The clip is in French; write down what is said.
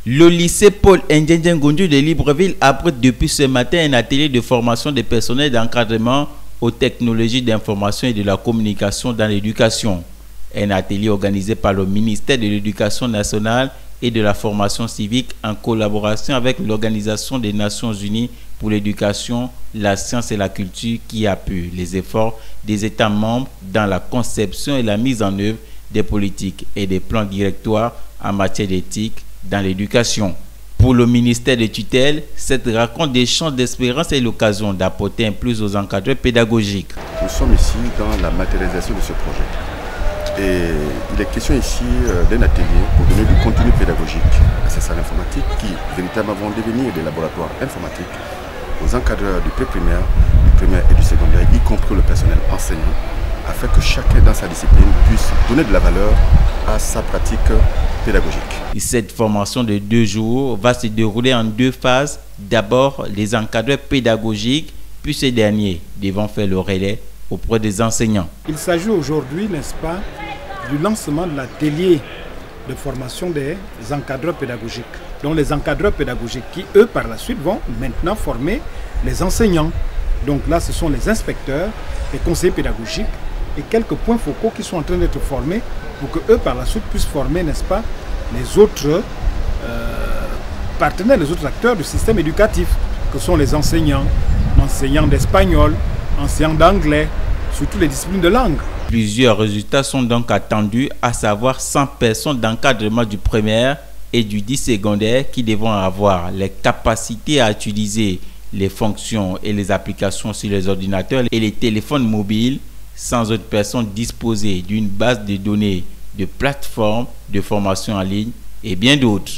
Le lycée Paul Ndjenjengondu de Libreville abrite depuis ce matin un atelier de formation des personnels d'encadrement aux technologies d'information et de la communication dans l'éducation. Un atelier organisé par le ministère de l'Éducation nationale et de la formation civique en collaboration avec l'Organisation des Nations Unies pour l'éducation, la science et la culture qui appuie les efforts des États membres dans la conception et la mise en œuvre des politiques et des plans directoires en matière d'éthique dans l'éducation. Pour le ministère de tutelle, cette rencontre d'échange d'espérance est l'occasion d'apporter un plus aux encadreurs pédagogiques. Nous sommes ici dans la matérialisation de ce projet. Et il est question ici d'un atelier pour donner du contenu pédagogique à ces salles informatiques qui véritablement vont devenir des laboratoires informatiques aux encadreurs du pré-primaire, du primaire et du secondaire, y compris le personnel enseignant, afin que chacun dans sa discipline puisse donner de la valeur à sa pratique pédagogique. Cette formation de 2 jours va se dérouler en 2 phases. D'abord, les encadreurs pédagogiques, puis ces derniers devront faire le relais auprès des enseignants. Il s'agit aujourd'hui, n'est-ce pas, du lancement de l'atelier de formation des encadreurs pédagogiques. Donc les encadreurs pédagogiques qui, eux, par la suite, vont maintenant former les enseignants. Donc là, ce sont les inspecteurs, les conseillers pédagogiques et quelques points focaux qui sont en train d'être formés pour que eux, par la suite, puissent former, n'est-ce pas, les autres partenaires, les autres acteurs du système éducatif, que sont les enseignants d'espagnol, enseignants d'anglais, surtout les disciplines de langue. Plusieurs résultats sont donc attendus, à savoir 100 personnes d'encadrement du primaire et du 10 secondaire qui devront avoir les capacités à utiliser les fonctions et les applications sur les ordinateurs et les téléphones mobiles, sans autres personnes disposer d'une base de données, de plateformes de formation en ligne et bien d'autres.